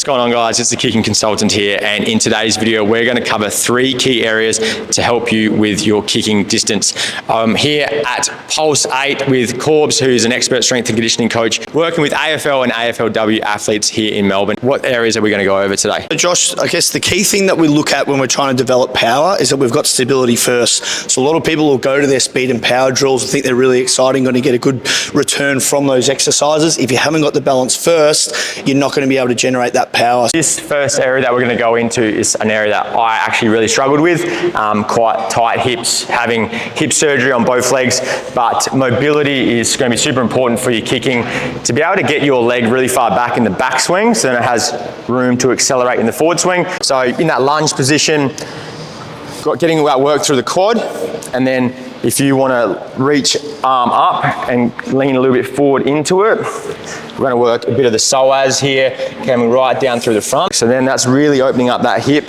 going on, guys? It's the Kicking Consultant here, and in today's video we're going to cover 3 key areas to help you with your kicking distance. I'm here at Pulse 8 with Corbs, who's an expert strength and conditioning coach, working with AFL and AFLW athletes here in Melbourne. What areas are we going to go over today? Josh, I guess the key thing that we look at when we're trying to develop power is that we've got stability first. So a lot of people will go to their speed and power drills and think they're really exciting, going to get a good return from those exercises. If you haven't got the balance first, you're not going to be able to generate that power. This first area that we're going to go into is an area that I actually really struggled with. Quite tight hips, having hip surgery on both legs, but mobility is going to be super important for your kicking to be able to get your leg really far back in the backswing, so then it has room to accelerate in the forward swing. So in that lunge position, getting that work through the quad, and then if you want to reach arm up and lean a little bit forward into it, we're going to work a bit of the psoas here, coming right down through the front. So then that's really opening up that hip,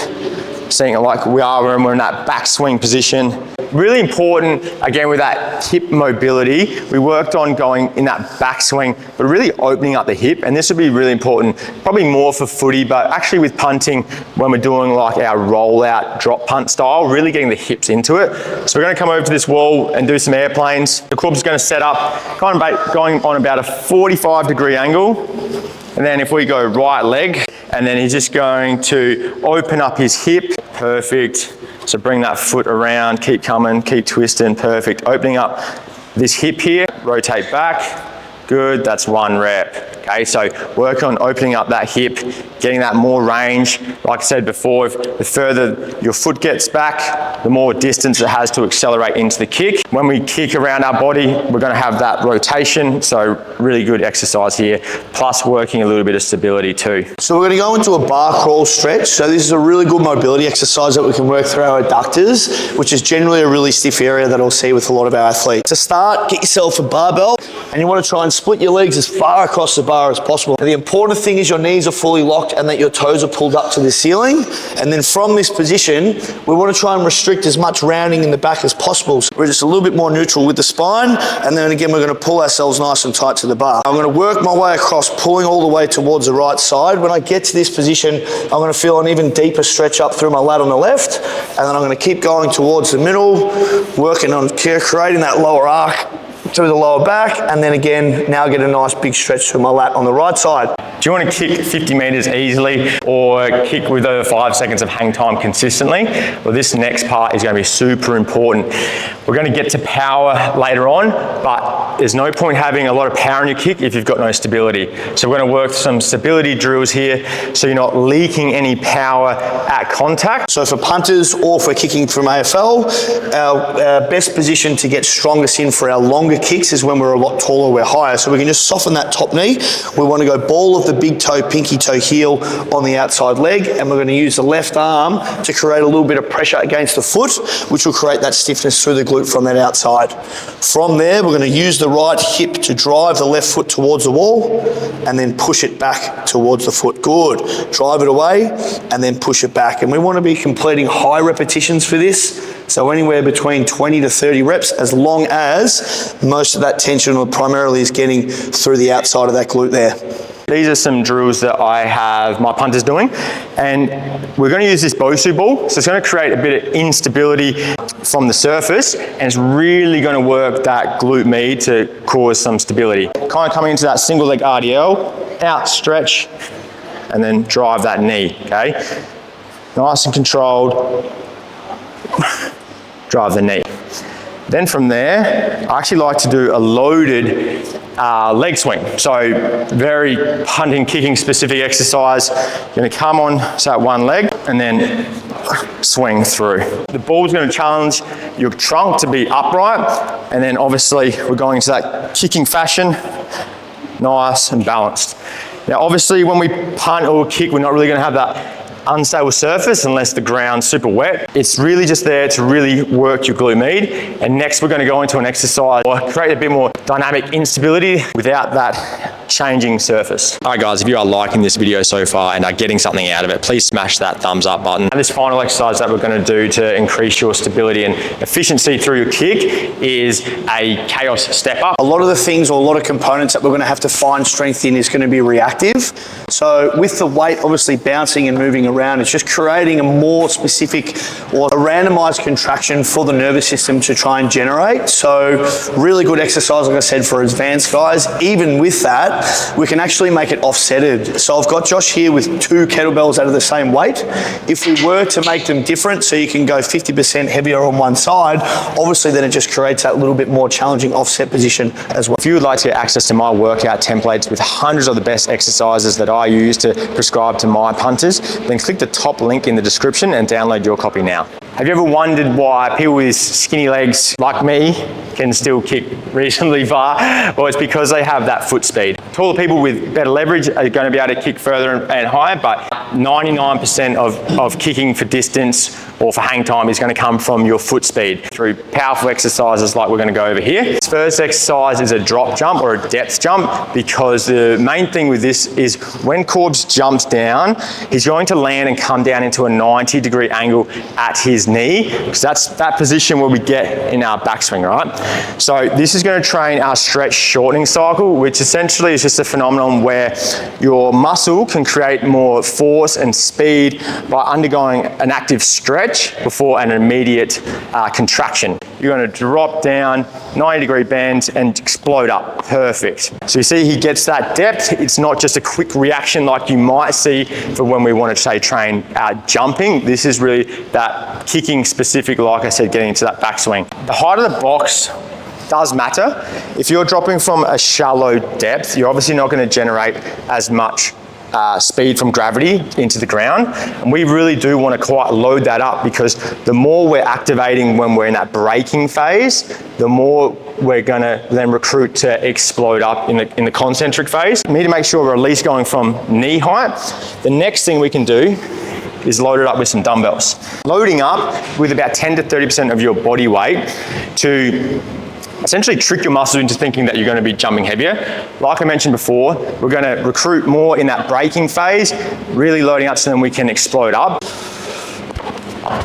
seeing it like we are when we're in that backswing position. Really important, again, with that hip mobility, we worked on going in that backswing, but really opening up the hip, and this would be really important, probably more for footy, but actually with punting, when we're doing like our rollout drop punt style, really getting the hips into it. So we're going to come over to this wall and do some airplanes. The club's going to set up, kind of going on about a 45-degree angle, and then if we go right leg, and then he's just going to open up his hip, perfect. So bring that foot around, keep coming, keep twisting, perfect. Opening up this hip here, rotate back, good, that's 1 rep. Okay, so work on opening up that hip, getting that more range. Like I said before, the further your foot gets back, the more distance it has to accelerate into the kick. When we kick around our body, we're going to have that rotation, so really good exercise here, plus working a little bit of stability too. So we're going to go into a bar crawl stretch. So this is a really good mobility exercise that we can work through our adductors, which is generally a really stiff area that I'll see with a lot of our athletes. To start, get yourself a barbell, and you want to try and split your legs as far across the bar as possible. Now, the important thing is your knees are fully locked and that your toes are pulled up to the ceiling. And then from this position, we want to try and restrict as much rounding in the back as possible. So we're just a little bit more neutral with the spine. And then again, we're going to pull ourselves nice and tight to the bar. I'm going to work my way across, pulling all the way towards the right side. When I get to this position, I'm going to feel an even deeper stretch up through my lat on the left. And then I'm going to keep going towards the middle, working on creating that lower arc through the lower back, and then again, now get a nice big stretch through my lat on the right side. Do you want to kick 50 meters easily or kick with over 5 seconds of hang time consistently? Well, this next part is going to be super important. We're going to get to power later on, but there's no point having a lot of power in your kick if you've got no stability. So we're going to work some stability drills here so you're not leaking any power at contact. So for punters or for kicking from AFL, our best position to get strongest in for our longer kicks is when we're a lot taller, we're higher. So we can just soften that top knee. We want to go ball of the big toe, pinky toe heel on the outside leg, and we're going to use the left arm to create a little bit of pressure against the foot, which will create that stiffness through the glute from that outside. From there, we're going to use the right hip to drive the left foot towards the wall and then push it back towards the foot. Good. Drive it away and then push it back. And we want to be completing high repetitions for this. So anywhere between 20 to 30 reps, as long as most of that tension primarily is getting through the outside of that glute there. These are some drills that I have my punters doing, and we're going to use this Bosu ball. So it's going to create a bit of instability from the surface, and it's really going to work that glute med to cause some stability. Kind of coming into that single leg RDL, out, stretch, and then drive that knee, okay? Nice and controlled. Drive the knee. Then from there, I actually like to do a loaded leg swing. So very punting, kicking specific exercise. You're going to come on that one leg and then swing through. The ball's going to challenge your trunk to be upright, and then obviously we're going into that kicking fashion, nice and balanced. Now obviously when we punt or kick, we're not really going to have that unstable surface unless the ground's super wet. It's really just there to really work your glute med. And next we're going to go into an exercise or create a bit more dynamic instability without that changing surface. All right guys, if you are liking this video so far and are getting something out of it, please smash that thumbs up button. And this final exercise that we're going to do to increase your stability and efficiency through your kick is a chaos step up. A lot of the things or a lot of components that we're going to have to find strength in is going to be reactive. So with the weight obviously bouncing and moving around, it's just creating a more specific or a randomized contraction for the nervous system to try and generate. So really good exercise, like I said, for advanced guys. Even with that, we can actually make it offsetted. So I've got Josh here with 2 kettlebells out of the same weight. If we were to make them different, so you can go 50% heavier on one side, obviously then it just creates that little bit more challenging offset position as well. If you would like to get access to my workout templates with hundreds of the best exercises that I use to prescribe to my punters, then click the top link in the description and download your copy now. Have you ever wondered why people with skinny legs like me can still kick reasonably far? Well, it's because they have that foot speed. Taller people with better leverage are going to be able to kick further and higher, but 99% of kicking for distance or for hang time is going to come from your foot speed through powerful exercises like we're going to go over here. This first exercise is a drop jump or a depth jump, because the main thing with this is when Corbs jumps down, he's going to land and come down into a 90-degree angle at his knee, because that's that position where we get in our backswing, right? So this is going to train our stretch shortening cycle, which essentially is just a phenomenon where your muscle can create more force and speed by undergoing an active stretch before an immediate contraction. You're going to drop down, 90-degree bend, and explode up. Perfect. So you see he gets that depth. It's not just a quick reaction like you might see for when we want to, say, train jumping. This is really that kicking specific, like I said, getting into that backswing. The height of the box does matter. If you're dropping from a shallow depth, you're obviously not going to generate as much speed from gravity into the ground, and we really do want to quite load that up, because the more we're activating when we're in that braking phase, the more we're going to then recruit to explode up in the concentric phase. We need to make sure we're at least going from knee height. The next thing we can do is load it up with some dumbbells. Loading up with about 10 to 30% of your body weight to essentially trick your muscles into thinking that you're going to be jumping heavier. Like I mentioned before, we're going to recruit more in that braking phase, really loading up so then we can explode up.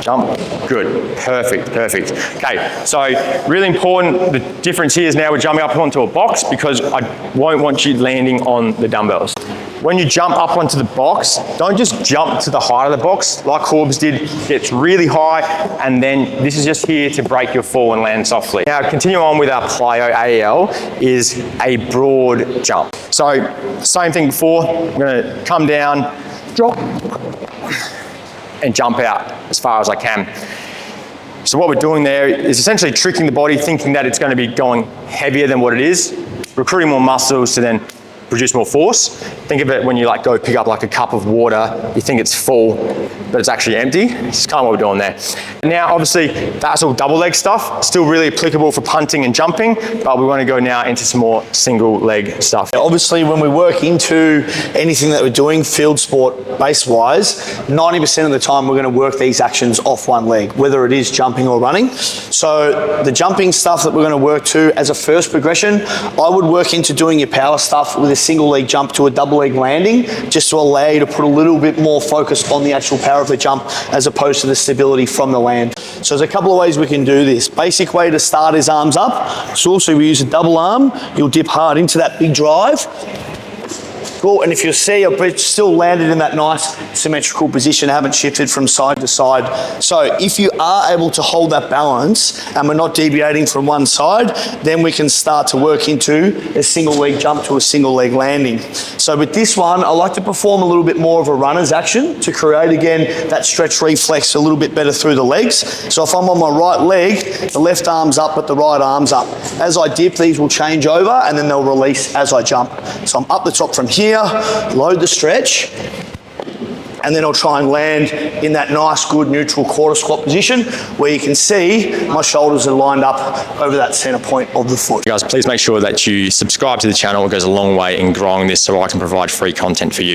Jump, good, perfect. Okay, so really important, the difference here is now we're jumping up onto a box, because I won't want you landing on the dumbbells. When you jump up onto the box, don't just jump to the height of the box like Corbs did. Gets really high, and then this is just here to break your fall and land softly. Now continue on with our plyo AEL is a broad jump. So same thing before, I'm gonna come down, drop, and jump out as far as I can. So what we're doing there is essentially tricking the body, thinking that it's going to be going heavier than what it is, recruiting more muscles to then produce more force. Think of it when you go pick up a cup of water, you think it's full, but it's actually empty. It's kind of what we're doing there. Now, obviously, that's all double leg stuff, still really applicable for punting and jumping, but we want to go now into some more single leg stuff. Obviously, when we work into anything that we're doing field sport base-wise, 90% of the time we're going to work these actions off one leg, whether it is jumping or running. So the jumping stuff that we're going to work to as a first progression, I would work into doing your power stuff with a single leg jump to a double leg landing, just to allow you to put a little bit more focus on the actual power of the jump as opposed to the stability from the land. So there's a couple of ways we can do this. Basic way to start is arms up. So also we use a double arm. You'll dip hard into that big drive. Cool, and if you see, I've still landed in that nice symmetrical position, haven't shifted from side to side. So if you are able to hold that balance and we're not deviating from one side, then we can start to work into a single leg jump to a single leg landing. So with this one, I like to perform a little bit more of a runner's action to create, again, that stretch reflex a little bit better through the legs. So if I'm on my right leg, the left arm's up, but the right arm's up. As I dip, these will change over and then they'll release as I jump. So I'm up the top from here, load the stretch, and then I'll try and land in that nice, good, neutral quarter squat position where you can see my shoulders are lined up over that center point of the foot. Guys, please make sure that you subscribe to the channel. It goes a long way in growing this so I can provide free content for you.